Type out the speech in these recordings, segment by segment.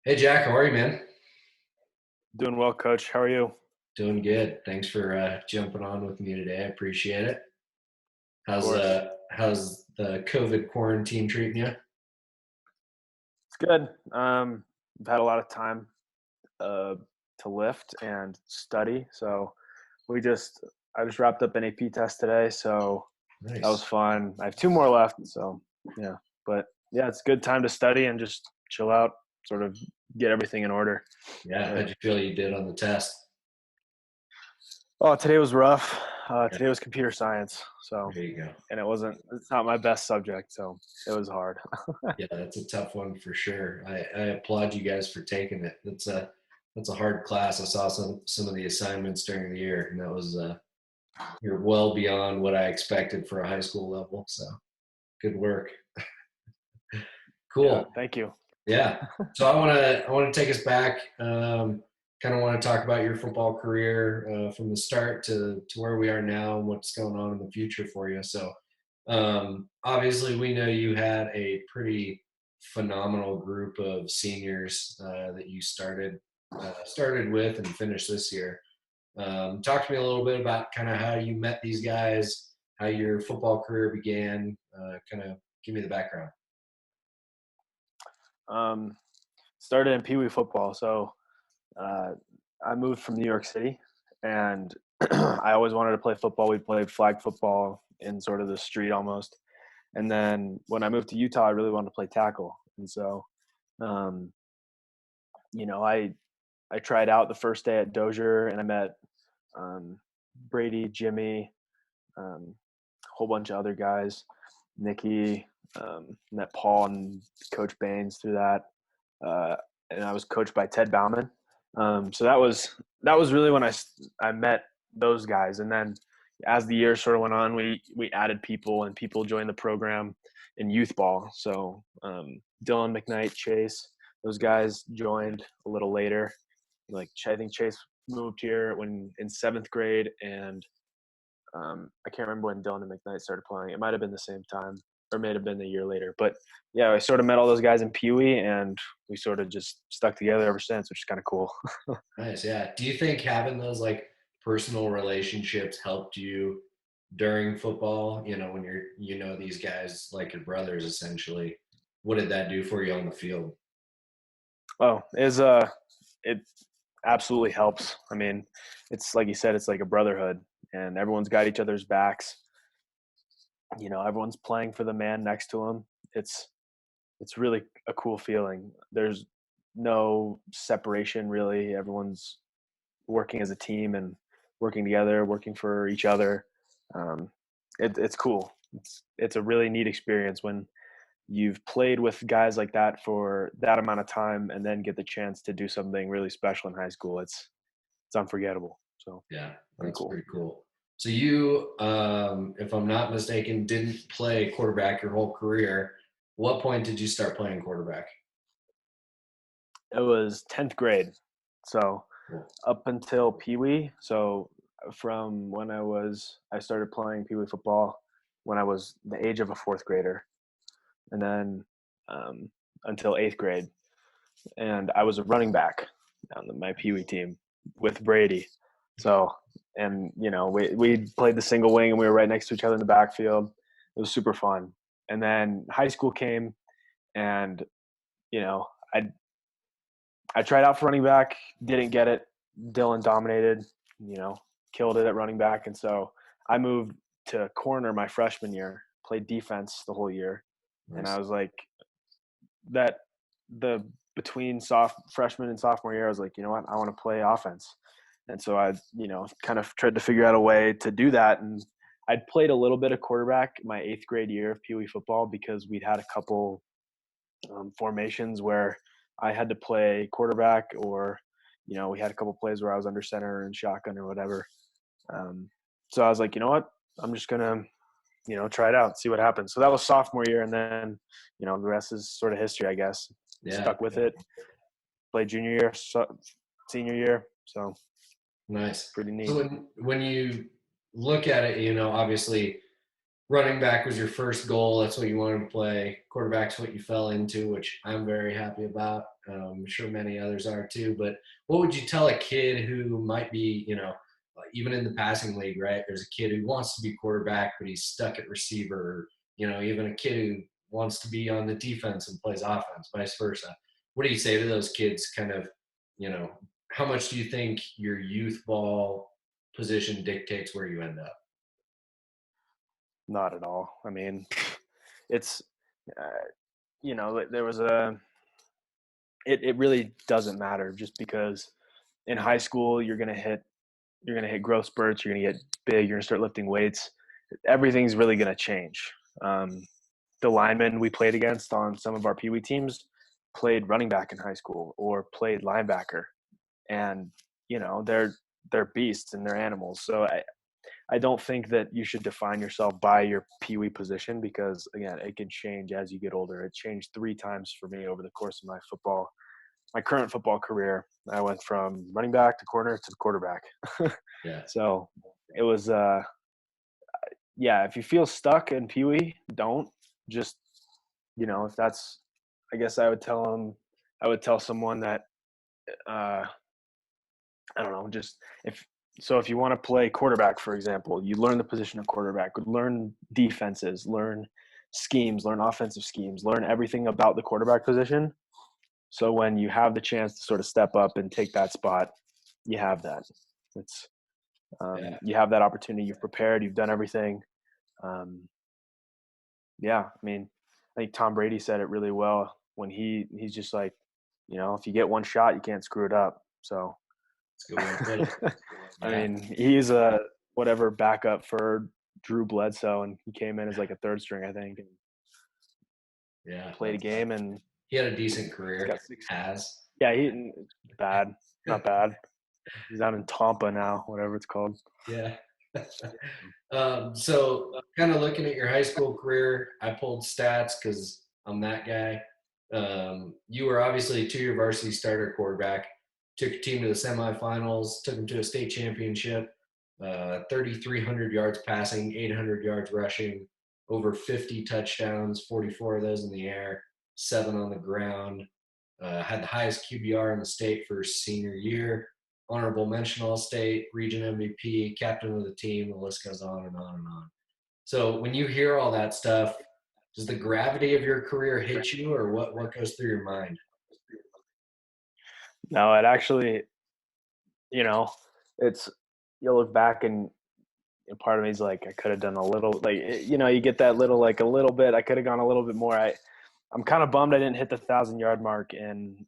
Hey Jack, how are you, man? Doing well, Coach. How are you? Doing good. Thanks for jumping on with me today. I appreciate it. Of course. How's the COVID quarantine treating you? It's good. I've had a lot of time uh, to lift and study. We just, I just wrapped up an AP test today. So that was Nice. fun. I have two more left. So yeah, but yeah, it's a good time to study and just chill out, sort of get everything in order. Yeah, But how'd you feel you did on the test? oh, today was rough. Yeah, Today was computer science. there you go. And it's not my best subject. So it was hard. Yeah, that's a tough one for sure. I applaud you guys for taking it. That's a hard class. I saw some of the assignments during the year, and that was you're well beyond what I expected for a high school level. So good work. Yeah. Cool. Thank you. Yeah. So I want to take us back. Kind of want to talk about your football career from the start to where we are now and what's going on in the future for you. So obviously, we know you had a pretty phenomenal group of seniors that you started with and finished this year. Talk to me a little bit about kind of how you met these guys, how your football career began. Kind of give me the background. Um, Started in Pee Wee football. Uh, I moved from New York City, and I always wanted to play football. We played flag football in sort of the street almost. And then when I moved to Utah, I really wanted to play tackle. Um, I tried out the first day at Dozier, and I met um, Brady, Jimmy, a whole bunch of other guys, Nikki, met Paul and Coach Baines through that. Uh, and I was coached by Ted Bauman. So that was really when I met those guys. And then as the year sort of went on, we added people and people joined the program in youth ball. So Dylan McKnight, Chase, those guys joined a little later. Like I think Chase moved here when in seventh grade, and I can't remember when Dylan and McKnight started playing. It might have been the same time, or may have been a year later. But yeah, I sort of met all those guys in Pee Wee, and we sort of just stuck together ever since, which is kind of cool. Nice. Yeah. Do you think having those like personal relationships helped you during football? When these guys like your brothers essentially. What did that do for you on the field? Oh, it absolutely helps. I mean, it's like you said, it's like a brotherhood, and everyone's got each other's backs. Everyone's playing for the man next to them. It's really a cool feeling. There's no separation really. Everyone's working as a team and working together, working for each other. Um, it's cool. It's a really neat experience when you've played with guys like that for that amount of time and then get the chance to do something really special in high school. It's unforgettable. So Yeah, pretty that's cool. pretty cool. So you, if I'm not mistaken, didn't play quarterback your whole career. What point did you start playing quarterback? It was 10th grade. So Cool. up until Pee Wee. So from when I started playing Pee Wee football when I was the age of a fourth grader, and then um, until eighth grade. And I was a running back on my Pee Wee team with Brady. So, and we played the single wing and we were right next to each other in the backfield. It was super fun. And then high school came, and you know, I I tried out for running back, didn't get it. Dylan dominated, you know, killed it at running back. And so I moved to corner my freshman year, played defense the whole year. And I Nice. was like, that the between soft freshman and sophomore year, I was like, you know what, I want to play offense. And so I, kind of tried to figure out a way to do that. And I'd played a little bit of quarterback my eighth grade year of Pee Wee football because we'd had a couple formations where I had to play quarterback, or we had a couple plays where I was under center and shotgun or whatever. So I was like, you know what, I'm just gonna try it out, see what happens. So that was sophomore year, and then the rest is sort of history, I guess. Yeah. Stuck with it. Played junior year, senior year, so Nice. pretty So neat. when you look at it, obviously running back was your first goal. That's what you wanted to play. Quarterback's what you fell into, which I'm very happy about. I'm sure many others are too. But what would you tell a kid who might be, even in the passing league, right? There's a kid who wants to be quarterback, but he's stuck at receiver. Or, even a kid who wants to be on the defense and plays offense, vice versa. What do you say to those kids? Kind of, you know, how much do you think your youth ball position dictates where you end up? Not at all. I mean, it's uh, there was a it really doesn't matter just because in high school you're gonna hit growth spurts, you're gonna get big, you're gonna start lifting weights. Everything's really gonna change. The linemen we played against on some of our Pee Wee teams played running back in high school or played linebacker, and they're beasts and they're animals. So I don't think that you should define yourself by your Pee Wee position because again, it can change as you get older. It changed 3 times for me over the course of my current football career. I went from running back to corner to quarterback. Yeah. So it was, yeah, if you feel stuck in Pee Wee, don't just, if that's, I guess I would tell someone that, uh, I don't know, just if you want to play quarterback, for example, you learn the position of quarterback, learn defenses, learn schemes, learn offensive schemes, learn everything about the quarterback position. So when you have the chance to sort of step up and take that spot, you have that. It's Yeah. you have that opportunity. You've prepared. You've done everything. Um, yeah, I mean, I think Tom Brady said it really well when he's just like, if you get one shot, you can't screw it up. So, It's a good way to put it. I Yeah. mean, he's a whatever backup for Drew Bledsoe, and he came in as like a third string, I think, and Yeah. played a game, and He had a decent he's career. got 6. Has. Yeah, bad, not bad. He's down in Tampa now, whatever it's called. Yeah. So kind of looking at your high school career, I pulled stats because I'm that guy. You were obviously a 2-year varsity starter quarterback, took your team to the semifinals, took them to a state championship, 3,300 yards passing, 800 yards rushing, over 50 touchdowns, 44 of those in the air, 7 on the ground. Had the highest QBR in the state for senior year, honorable mention all state, region MVP, captain of the team. The list goes on and on and on. So when you hear all that stuff, does the gravity of your career hit you, or what goes through your mind? No, it actually, you know, it's you look back and part of me is like I could have done a little, like you get that little like a little bit. I could have gone a little bit more. I'm kind of bummed I didn't hit the 1,000-yard mark in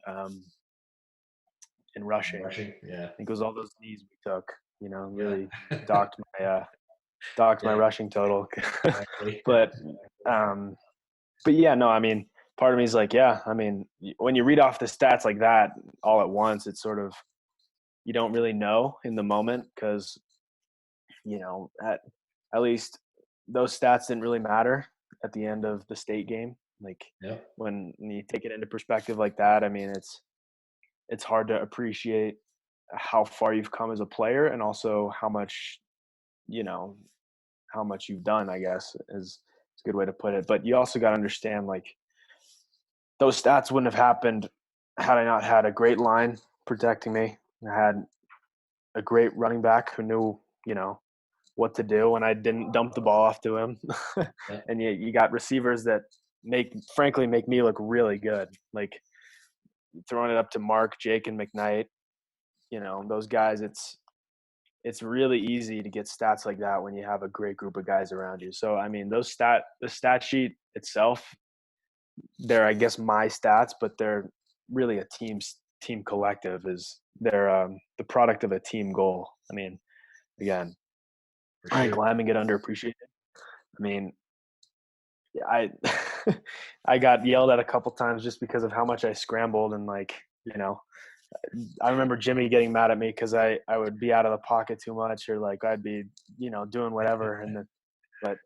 rushing. Rushing, yeah, I think it was all those knees we took. yeah, Really docked my yeah, rushing total. exactly. but um, but yeah, no, I mean, part of me is like, yeah, I mean, when you read off the stats like that all at once, it's sort of you don't really know in the moment because at least those stats didn't really matter at the end of the state game. Like Yep. when you take it into perspective like that, I mean, it's hard to appreciate how far you've come as a player and also you know how much you've done. I guess is a good way to put it. But you also got to understand like those stats wouldn't have happened had I not had a great line protecting me. I had a great running back who knew, what to do, and I didn't dump the ball off to him. Yep. And you got receivers that frankly make me look really good. Like throwing it up to Mark, Jake, and McKnight. Those guys. It's really easy to get stats like that when you have a great group of guys around you. So I mean, the stat sheet itself, they're I guess my stats, but they're really a team collective. They're the product of a team goal. I mean, again, For I think sure. climbing get underappreciated. I mean, yeah, I got yelled at a couple times just because of how much I scrambled and I remember Jimmy getting mad at me because I would be out of the pocket too much or like I'd be doing whatever but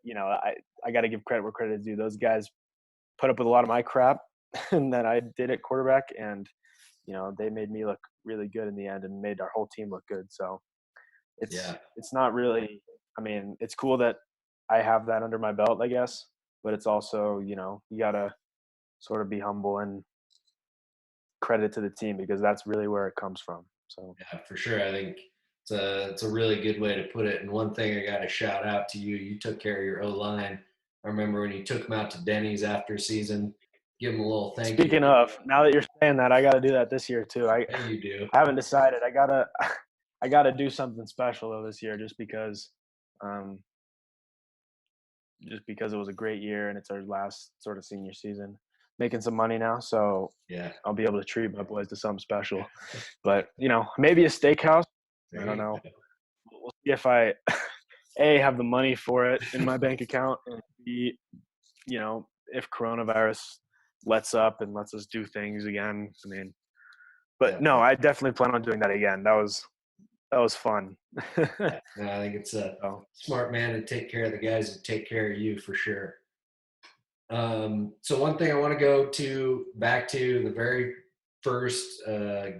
I got to give credit where credit is due. Those guys put up with a lot of my crap and that I did at quarterback, and they made me look really good in the end and made our whole team look good. So Yeah. it's not really. I mean, it's cool that I have that under my belt, I guess, but it's also you gotta sort of be humble and credit to the team because that's really where it comes from. So Yeah, for sure. I think it's a really good way to put it. And one thing I got to shout out to you, you took care of your O line. I remember when you took him out to Denny's after season, give him a little thank you. speaking of, now that you're saying that, I got to do that this year too. Yeah, you do. I haven't decided. I gotta do something special though this year, um, just because it was a great year and it's our last sort of senior season. Making some money now, so Yeah, I'll be able to treat my boys to something special. But maybe a steakhouse. I there don't you know. go. We'll see if I a have the money for it in my bank account, and b if coronavirus lets up and lets us do things again. I mean, but no, Definitely. I definitely plan on doing that again. That was fun. Yeah. No, I think it's a So, smart man to take care of the guys that take care of you for sure. So one thing I want to go to back to the very first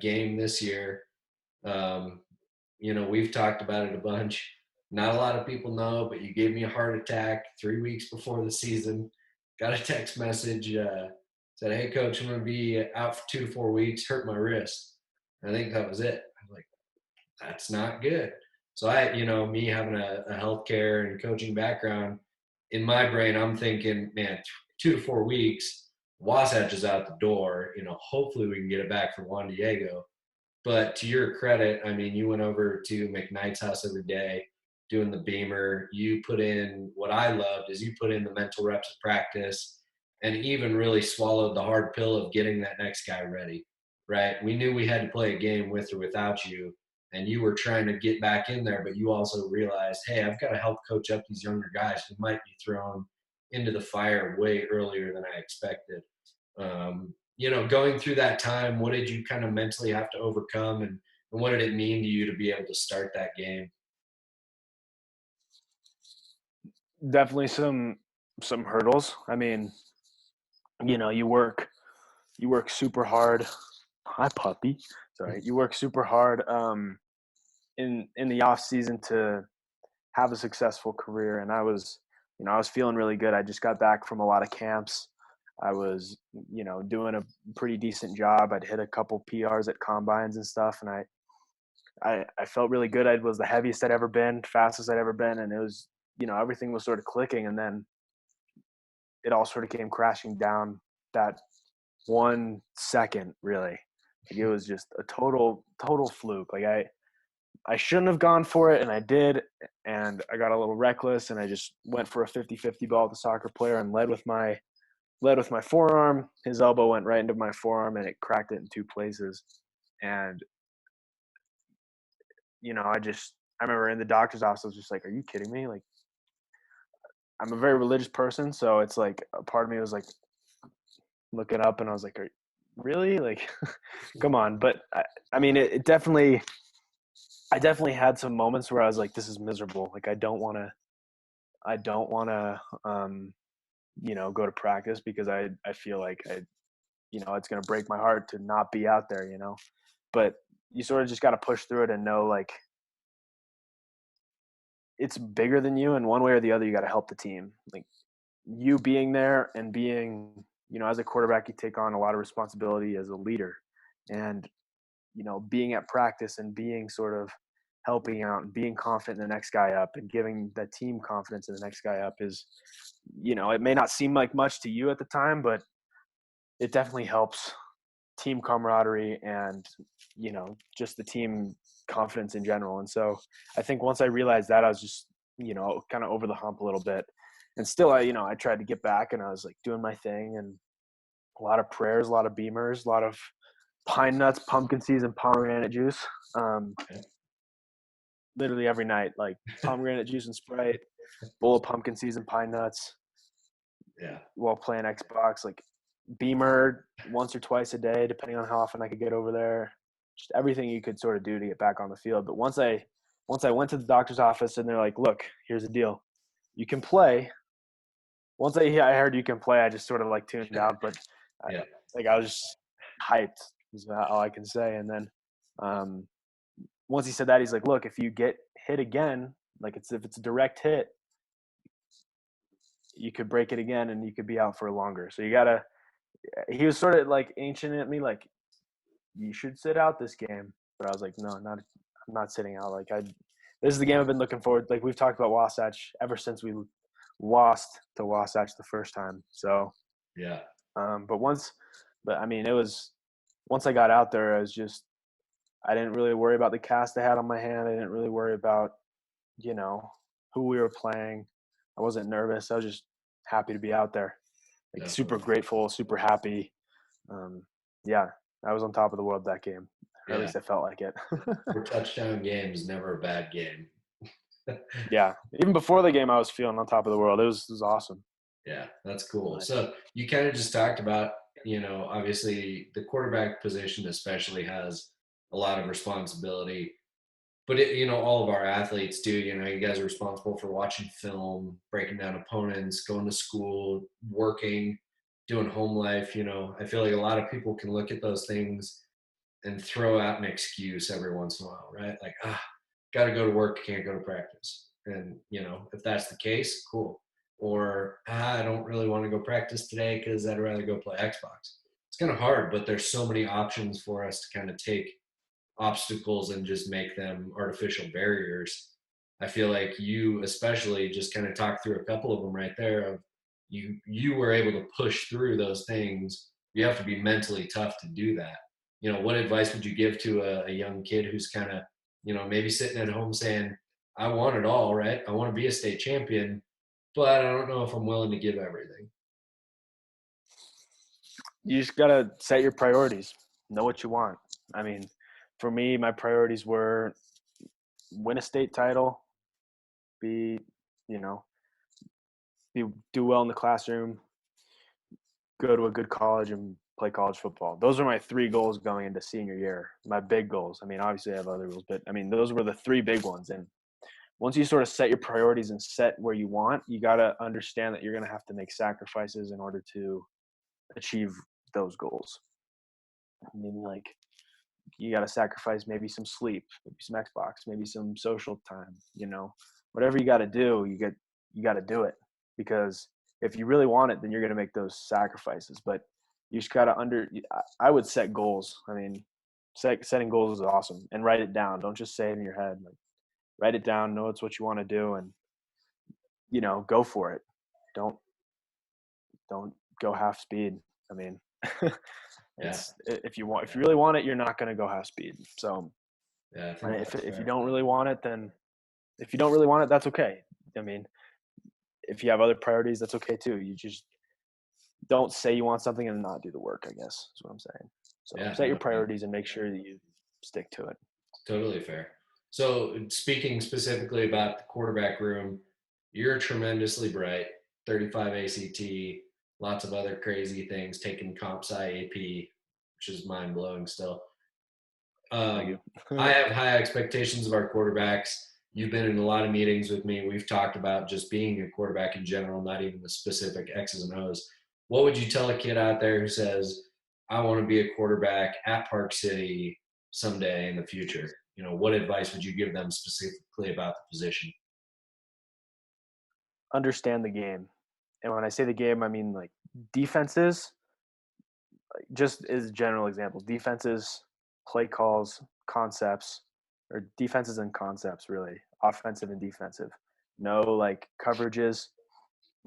game this year. Um, we've talked about it a bunch. Not a lot of people know, but you gave me a heart attack 3 weeks before the season. Got a text message, said, "Hey, coach, I'm going to be out for 2 to 4 weeks. Hurt my wrist." I think that was it. I was like, "That's not good." So me having a healthcare and coaching background, in my brain, I'm thinking, man, 2 to 4 weeks, Wasatch is out the door. Hopefully we can get it back from Juan Diego. But to your credit, I mean, you went over to McKnight's house every day doing the beamer. You put in what I loved is you put in the mental reps of practice and even really swallowed the hard pill of getting that next guy ready, right? We knew we had to play a game with or without you, and you were trying to get back in there, but you also realized, hey, I've got to help coach up these younger guys who might be thrown into the fire way earlier than I expected. Going through that time, what did you kind of mentally have to overcome, and what did it mean to you to be able to start that game? definitely some hurdles. I mean, you work super hard. Hi, puppy. Sorry, you work super hard in the off season to have a successful career, and I was feeling really good. I just got back from a lot of camps. I was doing a pretty decent job. I'd hit a couple PRs at combines and stuff, and I felt really good. I was the heaviest I'd ever been, fastest I'd ever been, and it was everything was sort of clicking, and then it all sort of came crashing down that 1 second, really. Like, it was just a total fluke. Like, I shouldn't have gone for it, and I did, and I got a little reckless, and I just went for a 50-50 ball with the soccer player and led with my forearm. His elbow went right into my forearm, and it cracked it in two places. And I remember in the doctor's office, I was just like, "Are you kidding me?" Like, I'm a very religious person, so it's like a part of me was like looking up, and I was like, "Really? Like, come on!" But I mean, it definitely. I definitely had some moments where I was like, "This is miserable. Like, I don't want to. I don't want to. Go to practice because I feel like it's gonna break my heart to not be out there. But you sort of just got to push through it and know, like, it's bigger than you, and one way or the other, you got to help the team. Like, you being there and being, as a quarterback, you take on a lot of responsibility as a leader, and being at practice and being sort of helping out and being confident in the next guy up and giving the team confidence in the next guy up is, it may not seem like much to you at the time, but it definitely helps team camaraderie and, just the team confidence in general. And so I think once I realized that, I was just, kind of over the hump a little bit. And still, I tried to get back, and I was like doing my thing, and a lot of prayers, a lot of beamers, a lot of pine nuts, pumpkin seeds, and pomegranate juice. Okay. Literally every night, like pomegranate juice and Sprite, bowl of pumpkin seeds and pine nuts Yeah. while playing Xbox, like beamer once or twice a day, depending on how often I could get over there. Just everything you could sort of do to get back on the field. But once I went to the doctor's office and they're like, "Look, here's the deal. You can play." Once I heard you can play, I just sort of like tuned out. But Yeah. I was just hyped, is all I can say. And then um, once he said that, he's like, "Look, if you get hit again, like if it's a direct hit, you could break it again, and you could be out for longer. So you gotta." He was sort of like ancient at me, like, you should sit out this game. But I was like, no, I'm not sitting out. Like this is the game I've been looking forward. Like we've talked about Wasatch ever since we lost to Wasatch the first time. So, Yeah. but I mean, it was once I got out there, I didn't really worry about the cast I had on my hand. I didn't really worry about, who we were playing. I wasn't nervous. I was just happy to be out there. Like super Definitely. grateful, super happy. Yeah, I was on top of the world that game. Or at Yeah. least I felt like it. For touchdown games, never a bad game. Yeah, even before the game, I was feeling on top of the world. It was awesome. Yeah, that's cool. Nice. So you kind of just talked about, obviously the quarterback position especially has a lot of responsibility, but all of our athletes do. You guys are responsible for watching film, breaking down opponents, going to school, working, doing home life. I feel like a lot of people can look at those things and throw out an excuse every once in a while, right? Like, got to go to work, can't go to practice. And, if that's the case, cool. Or, I don't really want to go practice today because I'd rather go play Xbox. It's kind of hard, but there's so many options for us to kind of take obstacles and just make them artificial barriers. I feel like you especially just kind of talked through a couple of them right there of you were able to push through those things. You have to be mentally tough to do that. What advice would you give to a young kid who's kind of, maybe sitting at home saying, I want it all, right? I want to be a state champion, but I don't know if I'm willing to give everything. You just gotta set your priorities. Know what you want. I mean, for me, my priorities were win a state title, be, you know, do well in the classroom, go to a good college and play college football. Those are my three goals going into senior year. My big goals. I mean, obviously I have other goals, but I mean, those were the three big ones. And once you sort of set your priorities and set where you want, you got to understand that you're going to have to make sacrifices in order to achieve those goals. I mean, like you got to sacrifice maybe some sleep, maybe some Xbox, maybe some social time, whatever you got to do, you got to do it, because if you really want it, then you're going to make those sacrifices. But you just got to I would set goals. I mean, setting goals is awesome, and write it down. Don't just say it in your head. Like write it down, know it's what you want to do, and go for it. Don't don't go half speed. I mean, Yeah. if you really want it, you're not going to go half speed. So Yeah. I think if you don't really want it, then if you don't really want it, that's okay. I mean, if you have other priorities, that's okay too. You just don't say you want something and not do the work, I guess is what I'm saying. So yeah, set your no, priorities and make sure that you stick to it. totally fair. So, speaking specifically about the quarterback room, you're tremendously bright, 35 ACT, lots of other crazy things, taking comp sci AP, which is mind blowing still. Thank Um, you. I have high expectations of our quarterbacks. You've been in a lot of meetings with me. We've talked about just being a quarterback in general, not even the specific X's and O's. What would you tell a kid out there who says, I want to be a quarterback at Park City someday in the future? What advice would you give them specifically about the position? Understand the game. And when I say the game, I mean like defenses, just as general examples, defenses, play calls, concepts, or defenses and concepts, really, offensive and defensive. No like coverages,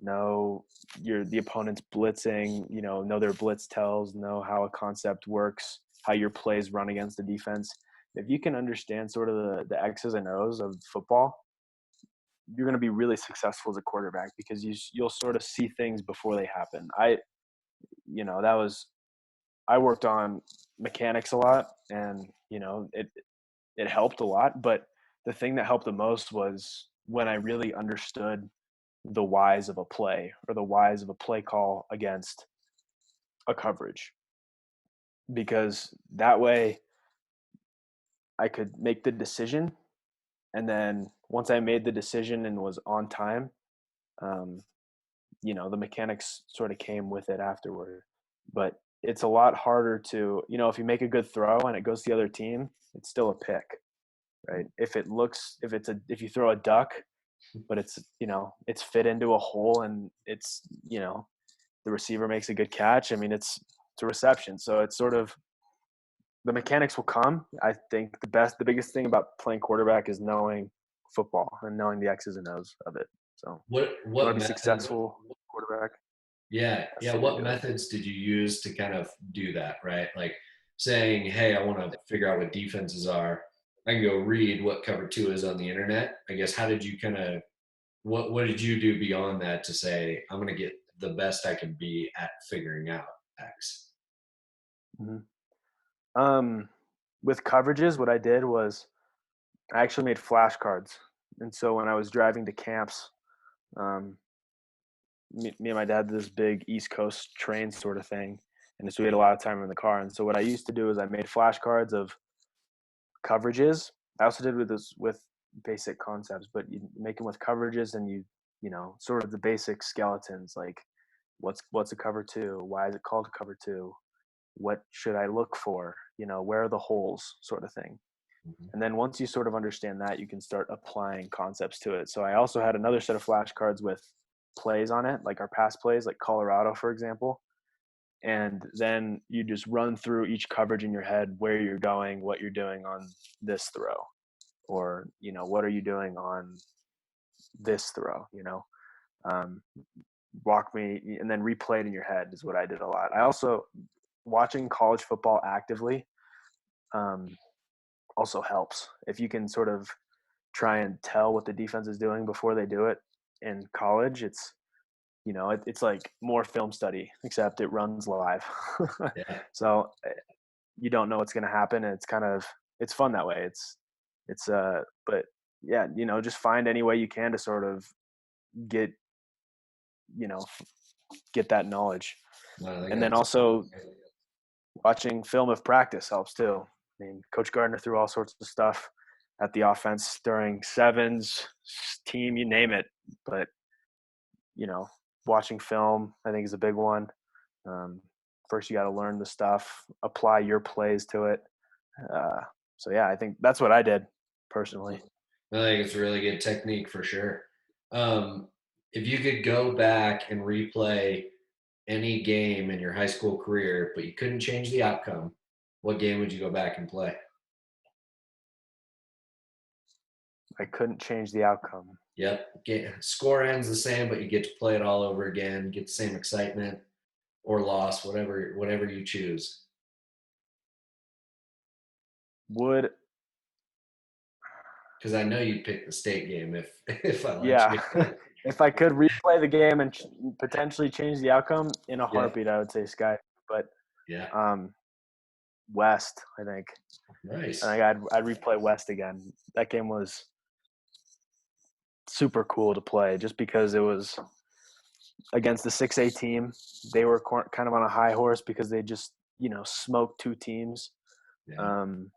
know the opponent's blitzing, know their blitz tells, know how a concept works, how your plays run against the defense. If you can understand sort of the X's and O's of football, you're going to be really successful as a quarterback, because you'll sort of see things before they happen. That was I worked on mechanics a lot, and it helped a lot. But the thing that helped the most was when I really understood the whys of a play, or the whys of a play call against a coverage, because that way I could make the decision. And then once I made the decision and was on time, um, the mechanics sort of came with it afterward. But it's a lot harder to, if you make a good throw and it goes to the other team, it's still a pick, right? If you throw a duck, but it's fit into a hole, and it's, the receiver makes a good catch, I mean, it's a reception. So it's sort of the mechanics will come. I think the biggest thing about playing quarterback is knowing football and knowing the X's and O's of it. So if you want What to be methods? successful quarterback, Yeah, that's yeah. the way to What do it. methods did you use to kind of do that, right? Like saying, "Hey, I want to figure out what defenses are." I can go read what cover two is on the internet. I guess how did you kind of what did you do beyond that to say I'm going to get the best I can be at figuring out X? Mhm. Um, with coverages, what I did was I actually made flashcards, and so when I was driving to camps, um, me and my dad did this big East Coast train sort of thing, and so we had a lot of time in the car. And so what I used to do is I made flashcards of coverages. I also did with this with basic concepts, but you make them with coverages, and you know sort of the basic skeletons like what's a cover two, why is it called a cover two, what should I look for, you know, where are the holes, sort of thing. Mhm. And then once you sort of understand that, you can start applying concepts to it. So I also had another set of flashcards with plays on it, like our past plays, like Colorado, for example. And then you just run through each coverage in your head, where you're going, what you're doing on this throw, or, you know, what are you doing on this throw, you know, um, walk me, and then replay it in your head is what I did a lot. I also, watching college football actively, um, also helps. If you can sort of try and tell what the defense is doing before they do it in college, it's, you know, it's like more film study, except it runs live. Yeah, So you don't know what's going to happen, and it's kind of, it's fun that way. But yeah, you know, just find any way you can to sort of get, you know, get that knowledge. no, I think And then that's also watching film of practice helps too. I mean, Coach Gardner threw all sorts of stuff at the offense during sevens, team, you name it. But, you know, watching film, I think, is a big one. Um, First, you got to learn the stuff, apply your plays to it. Uh, so, yeah, I think that's what I did personally. I think it's a really good technique for sure. If you could go back and replay any game in your high school career, but you couldn't change the outcome, what game would you go back and play? I couldn't change the outcome. Yep. Score ends the same, but you get to play it all over again, get the same excitement or loss, whatever you choose. Would, Because I know you'd pick the state game if if I let yeah. you. If I could replay the game and potentially change the outcome in a Yeah. heartbeat, I would say Sky. But Yeah. um, West, I think. I Nice. think I'd replay West again. That game was super cool to play just because it was against the 6A team. They were kind of on a high horse because they just, you know, smoked two teams. Yeah. Um,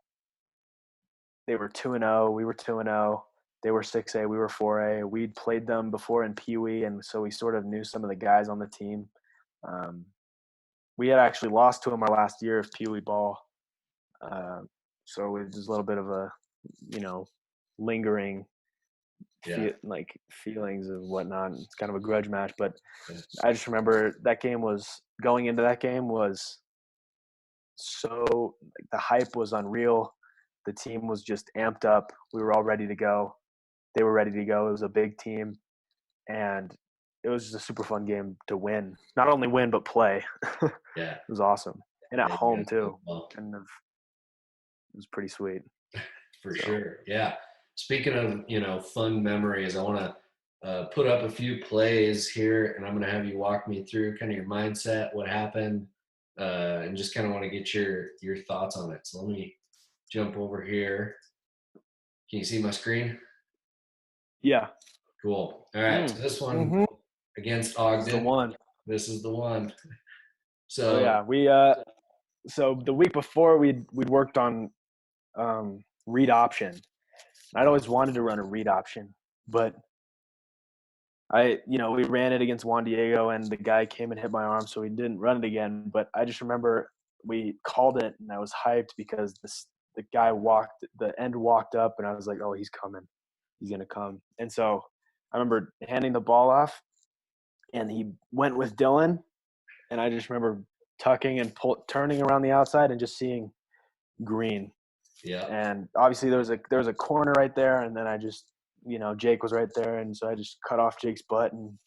they were 2-0. We were 2-0. They were 6A. We were 4A. We'd played them before in Pee Wee, and so we sort of knew some of the guys on the team. Um, we had actually lost to them our last year of Pee Wee ball. Uh, so it was a little bit of a, you know, lingering Yeah. feelings and whatnot. It's kind of a grudge match, but Yeah. I just remember that game was going into that game was so, like, the hype was unreal. The team was just amped up. We were all ready to go. They were ready to go. It was a big team, and it was just a super fun game to win. Not only win but play. It Yeah. was awesome, and at Yeah. You home guys played too. well. Kind of, it was pretty sweet. For So sure. Yeah. Speaking of, fun memories, I want to put up a few plays here and I'm going to have you walk me through kind of your mindset, what happened, and just kind of want to get your thoughts on it. So let me jump over here. Can you see my screen? yeah. Cool. All right. So this one Mm-hmm. against This is the Ogden. one. This is the one. Oh So yeah, we so the week before we'd worked on read option. I'd always wanted to run a read option, but we ran it against Juan Diego, and the guy came and hit my arm, so we didn't run it again. But I just remember we called it, and I was hyped because the guy the end walked up, and I was like, oh, he's coming, he's gonna come. And so I remember handing the ball off, and he went with Dylan, and I just remember tucking and turning around the outside and just seeing green. Yeah. And obviously there was a corner right there, and then I just, Jake was right there, and so I just cut off Jake's butt and,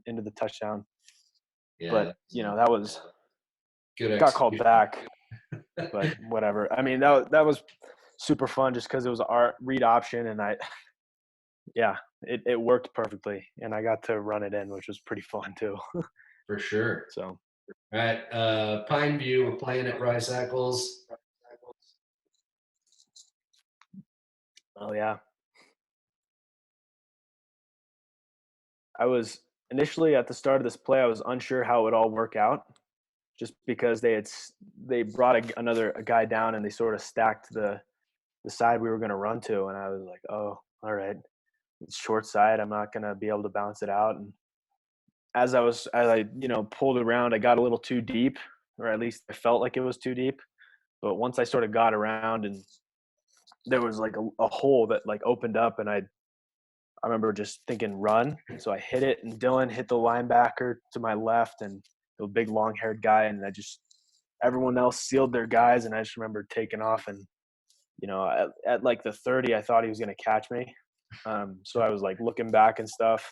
into the touchdown. Yeah. But, that was Good got called execution. back, but whatever. I mean, that was super fun just because it was our read option, and it worked perfectly, and I got to run it in, which was pretty fun too. For sure. So, All right. Pine View, we're playing at Rice Eccles. oh yeah, I was initially at the start of this play, I was unsure how it would all work out, just because they brought a guy down and they sort of stacked the side we were going to run to, and I was like, oh, all right, it's short side, I'm not going to be able to bounce it out. And as I pulled around, I got a little too deep, or at least I felt like it was too deep. But once I sort of got around, and there was like a hole that like opened up, and I remember just thinking run. So I hit it, and Dylan hit the linebacker to my left, and the big long haired guy, and everyone else sealed their guys, and I just remember taking off. And at like the 30, I thought he was going to catch me. So I was like looking back and stuff,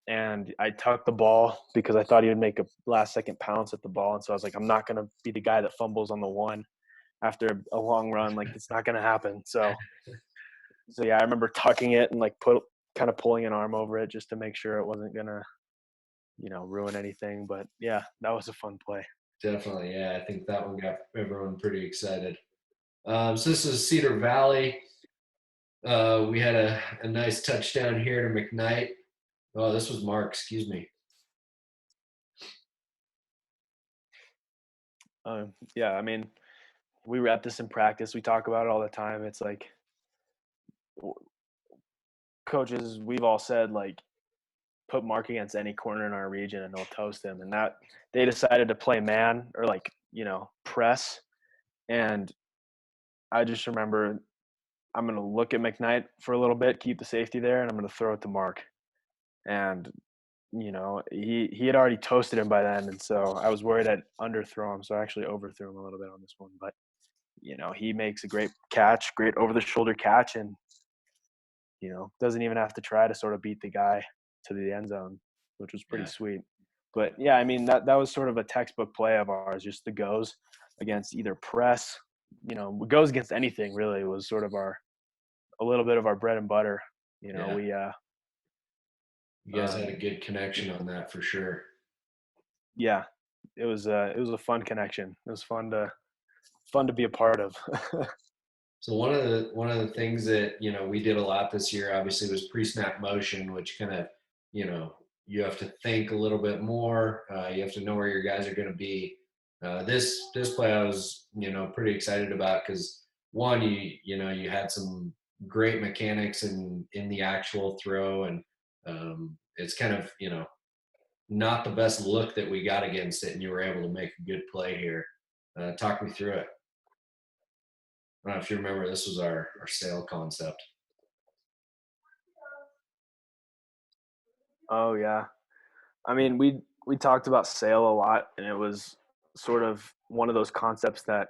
and I tucked the ball because I thought he would make a last second pounce at the ball. And so I was like, I'm not going to be the guy that fumbles on the one after a long run. Like, it's not going to happen. So yeah, I remember tucking it and like kind of pulling an arm over it just to make sure it wasn't going to, ruin anything. But yeah, that was a fun play. Definitely. Yeah. I think that one got everyone pretty excited. So this is Cedar Valley. We had a nice touchdown here to McKnight. Oh, this was Mark. Excuse me. Yeah, I mean, we rep this in practice. We talk about it all the time. It's like coaches, we've all said, like, put Mark against any corner in our region and they'll toast him. And that they decided to play man, or like, press. And I just remember I'm going to look at McKnight for a little bit, keep the safety there, and I'm going to throw it to Mark. And, he had already toasted him by then. And so I was worried I'd underthrow him. So I actually overthrew him a little bit on this one. But, he makes a great catch, great over the shoulder catch. And, doesn't even have to try to sort of beat the guy to the end zone, which was pretty sweet. But yeah, I mean, that was sort of a textbook play of ours, just the goes against either press, goes against anything really was sort of a little bit of our bread and butter. You guys had a good connection on that for sure. Yeah, it was a fun connection. It was fun to be a part of. So one of the things that we did a lot this year, obviously, was pre-snap motion, which kind of you have to think a little bit more. You have to know where your guys are going to be. This play I was pretty excited about because one, you had some great mechanics in the actual throw, and it's kind of not the best look that we got against it, and you were able to make a good play here. Talk me through it. I don't know if you remember, this was our sail concept. Oh yeah, I mean, we talked about sail a lot, and it was sort of one of those concepts that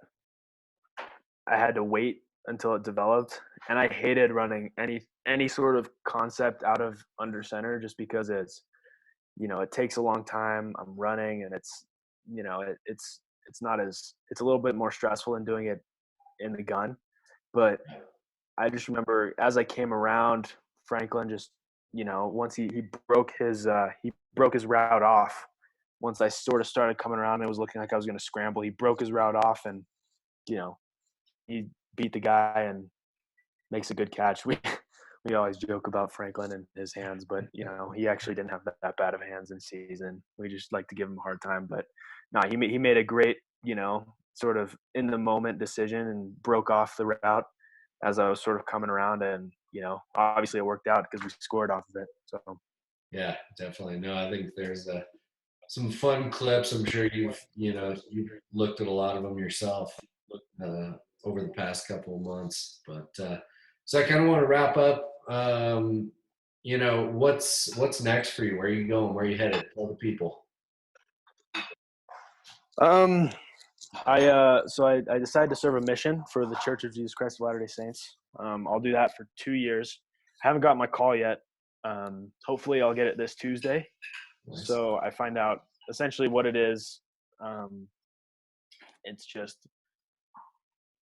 I had to wait until it developed. And I hated running any sort of concept out of under center, just because it takes a long time. I'm running, and it's not it's a little bit more stressful than doing it in the gun. But I just remember as I came around, Franklin just, once he broke his route off. Once I sort of started coming around and it was looking like I was going to scramble, he broke his route off, and he beat the guy and makes a good catch. We always joke about Franklin and his hands, but he actually didn't have that bad of hands in season. We just like to give him a hard time, but no, he made a great sort of in the moment decision and broke off the route as I was sort of coming around, and obviously it worked out because we scored off of it. So yeah, definitely. No, I think there's some fun clips. I'm sure you've looked at a lot of them yourself over the past couple of months. But so I kind of want to wrap up. What's next for you? Where are you going? Where are you headed? Tell the people. I decided to serve a mission for the Church of Jesus Christ of Latter-day Saints. I'll do that for 2 years. I haven't got my call yet. Hopefully I'll get it this Tuesday. Nice. So I find out essentially what it is. It's just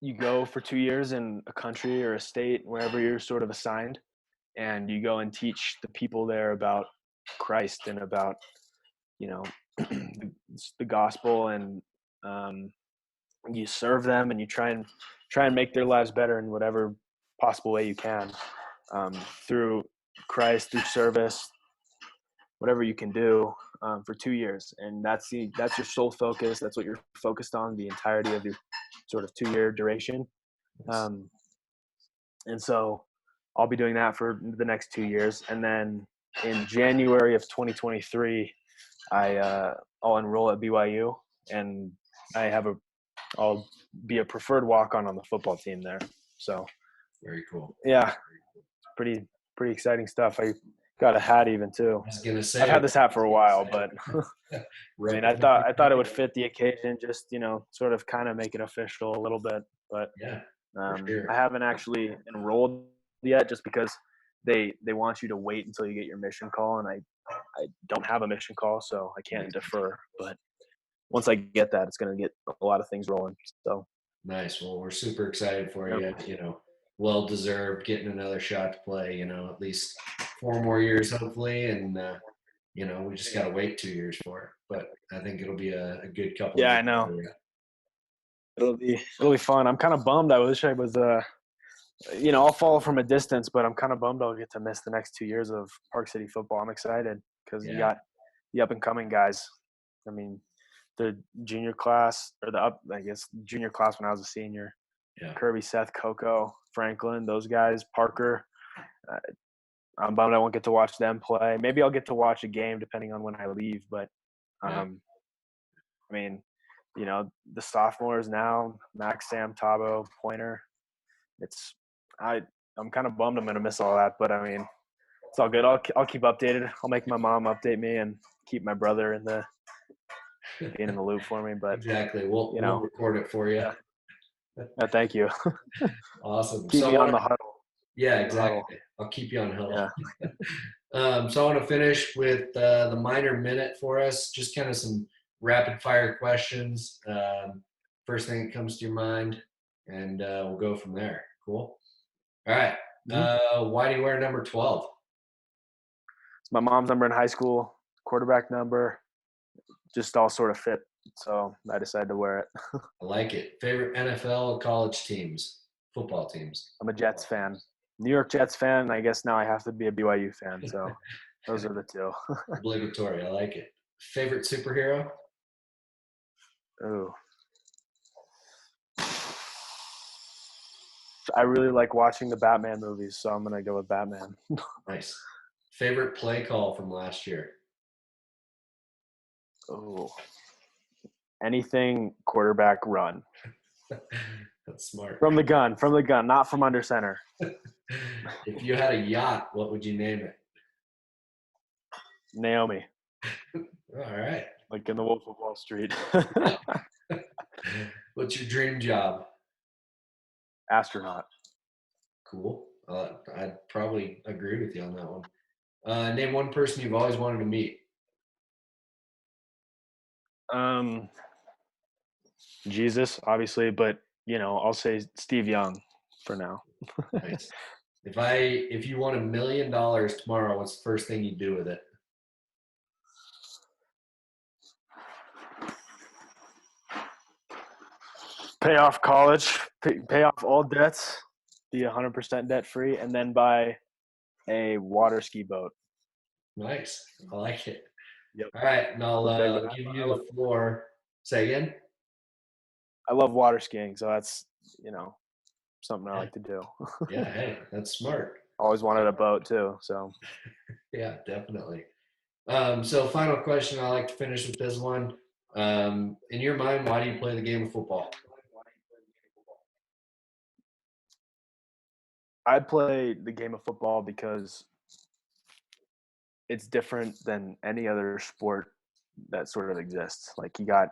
you go for 2 years in a country or a state, wherever you're sort of assigned, and you go and teach the people there about Christ and about, you know, the gospel, and you serve them, and you try and make their lives better in whatever possible way you can, through Christ, through service, whatever you can do, for 2 years. And that's your sole focus. That's what you're focused on the entirety of your sort of 2-year duration. And so I'll be doing that for the next 2 years. And then in January of 2023, I'll enroll at BYU, and I'll be a preferred walk-on the football team there. So Very cool. yeah, pretty exciting stuff. I got a hat even too. I was gonna say, I've had this hat for a while, but I mean, I thought it would fit the occasion, just, sort of kind of make it official a little bit. But yeah, I haven't actually enrolled yet, just because they want you to wait until you get your mission call, and I don't have a mission call, so I can't defer. But once I get that, it's going to get a lot of things rolling. So nice. Well, we're super excited for Yep. you. Well deserved, getting another shot to play. At least 4 more years, hopefully, and we just gotta wait 2 years for it. But I think it'll be a good couple. Yeah, Of I know. years. It'll be fun. I'm kind of bummed. I wish I was I'll follow from a distance, but I'm kind of bummed I'll get to miss the next 2 years of Park City football. I'm excited because you got the up and coming guys. I mean, the junior class, or junior class when I was a senior. Yeah. Kirby, Seth, Coco, Franklin, those guys, Parker. I'm bummed I won't get to watch them play. Maybe I'll get to watch a game depending on when I leave. But I mean, the sophomores now, Max, Sam, Tabo, Pointer. I'm kind of bummed I'm going to miss all that, but I mean, it's all good. I'll keep updated. I'll make my mom update me and keep my brother in the loop for me. But exactly, we'll record it for you. Yeah. Thank you. Awesome. Keep me on the huddle. Yeah, exactly. I'll keep you on huddle. Yeah. So I want to finish with the minor minute for us. Just kind of some rapid fire questions. First thing that comes to your mind, and we'll go from there. Cool. All right. Why do you wear number 12? It's my mom's number in high school, quarterback number, just all sort of fit. So I decided to wear it. I like it. Favorite NFL college teams, football teams? I'm a Jets fan. New York Jets fan. I guess now I have to be a BYU fan. So those are the two. Obligatory. I like it. Favorite superhero? Ooh. I really like watching the Batman movies, so I'm going to go with Batman. Nice. Favorite play call from last year? Oh. Anything quarterback run. That's smart. From the gun, not from under center. If you had a yacht, what would you name it? Naomi. All right. Like in the Wolf of Wall Street. What's your dream job? Astronaut. Cool. I'd probably agree with you on that one. Name one person you've always wanted to meet. Jesus, obviously, but I'll say Steve Young for now. Nice. If you won $1 million tomorrow, what's the first thing you do with it? Pay off college, pay off all debts, be 100% debt free, and then buy a water ski boat. Nice. I like it. Yep. All right, and I'll give you the floor. Say again? I love water skiing, so that's, something I like to do. Yeah, hey, that's smart. Always wanted a boat too, so. Yeah, definitely. So final question, I like to finish with this one. In your mind, why do you play the game of football? I play the game of football because it's different than any other sport that sort of exists. Like, you got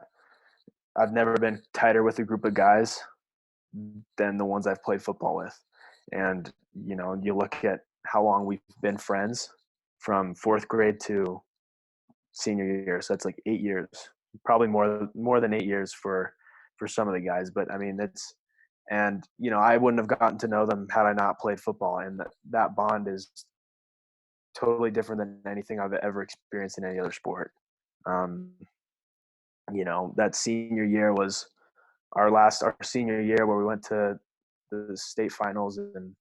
I've never been tighter with a group of guys than the ones I've played football with. And, you look at how long we've been friends from fourth grade to senior year. So that's like 8 years, probably more than 8 years for some of the guys. But I mean, I wouldn't have gotten to know them had I not played football. And that bond is totally different than anything I've ever experienced in any other sport. That senior year was our senior year where we went to the state finals, and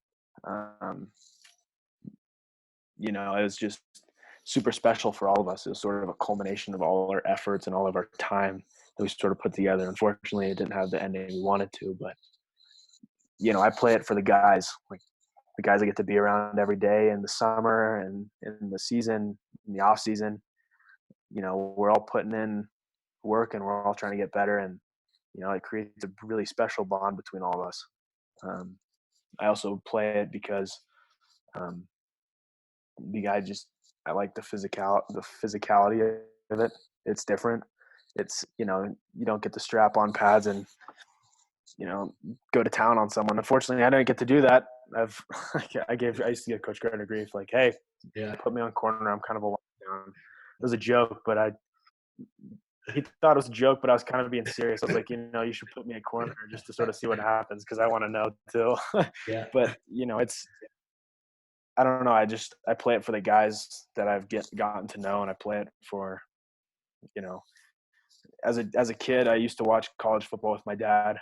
it was just super special for all of us. It was sort of a culmination of all our efforts and all of our time that we sort of put together. Unfortunately, it didn't have the ending we wanted to, but I play it for the guys, like the guys I get to be around every day in the summer and in the season, in the off season. We're all putting in work and we're all trying to get better, and it creates a really special bond between all of us. I also play it because I like the physicality of it. It's different. It's, you don't get to strap on pads and, go to town on someone. Unfortunately, I didn't get to do that. I used to get Coach Gardner grief, like, hey, put me on corner. I'm kind of a lockdown. It was a joke, but he thought it was a joke, but I was kind of being serious. I was like, you should put me at corner just to sort of see what happens, because I want to know too. Yeah. But I don't know. I play it for the guys that I've gotten to know, and I play it for, as a kid, I used to watch college football with my dad.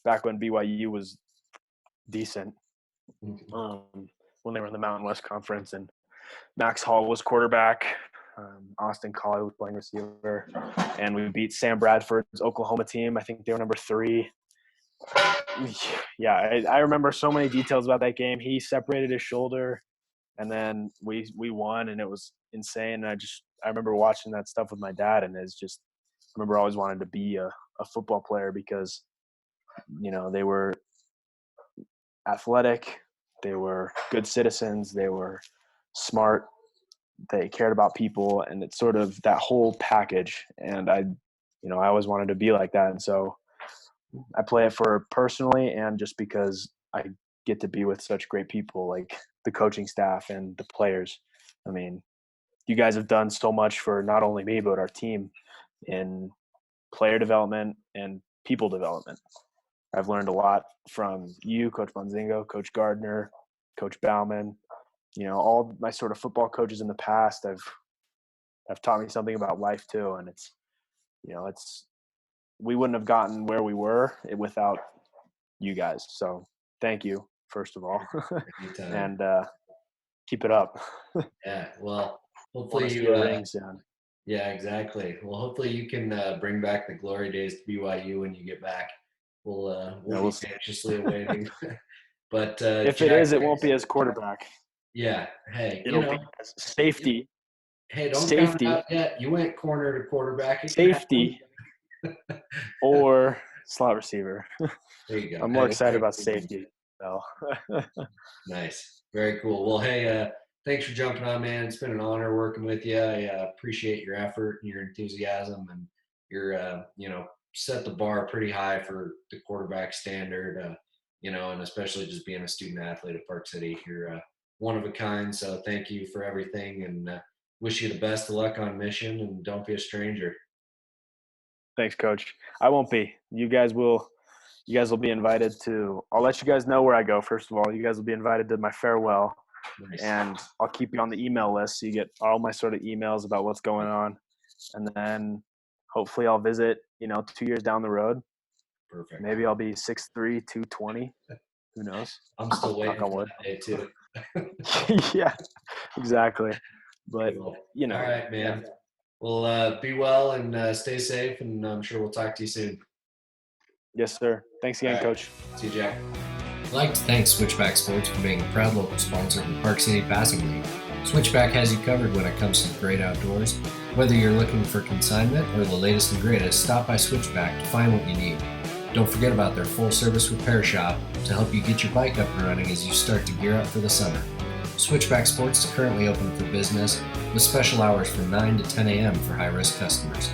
Back when BYU was decent, when they were in the Mountain West Conference, and Max Hall was quarterback. Austin Collie was playing receiver, and we beat Sam Bradford's Oklahoma team. I think they were number 3. Yeah, I remember so many details about that game. He separated his shoulder, and then we won, and it was insane. And I remember watching that stuff with my dad, and I remember always wanted to be a football player because, they were athletic, they were good citizens, they were smart, they cared about people, and it's sort of that whole package. And I always wanted to be like that. And so I play it for personally, and just because I get to be with such great people, like the coaching staff and the players. I mean, you guys have done so much for not only me, but our team in player development and people development. I've learned a lot from you, Coach Bonzingo, Coach Gardner, Coach Bauman. All my sort of football coaches in the past have taught me something about life too. And we wouldn't have gotten where we were without you guys. So thank you, first of all. And keep it up. Yeah, well, hopefully you rings soon. Yeah, exactly. Well, hopefully you can bring back the glory days to BYU when you get back. We'll be anxiously awaiting. But if Jack, it is, it won't be as quarterback. Yeah. Hey, it'll be as safety. Hey, don't count it out yet. You went corner to quarterback. Safety or slot receiver. There you go. I'm more excited about safety. So. Nice. Very cool. Well, hey, thanks for jumping on, man. It's been an honor working with you. I appreciate your effort and your enthusiasm, and your, set the bar pretty high for the quarterback standard, and especially just being a student athlete at Park City. You're one of a kind. So thank you for everything, and wish you the best of luck on mission, and don't be a stranger. Thanks, Coach. I won't be. You guys will be invited to – I'll let you guys know where I go, first of all. You guys will be invited to my farewell. Nice. And I'll keep you on the email list so you get all my sort of emails about what's going on. And then hopefully I'll visit, 2 years down the road. Perfect. Maybe I'll be 6'3", 220. Who knows? I'm still waiting for that day too. Yeah, exactly. But, All right, man. Yeah. Well, be well and stay safe, and I'm sure we'll talk to you soon. Yes, sir. Thanks again, Coach. See you, Jack. I'd like to thank Switchback Sports for being a proud local sponsor of the Park City Passing League. Switchback has you covered when it comes to the great outdoors. Whether you're looking for consignment or the latest and greatest, stop by Switchback to find what you need. Don't forget about their full-service repair shop to help you get your bike up and running as you start to gear up for the summer. Switchback Sports is currently open for business with special hours from 9 to 10 a.m. for high-risk customers.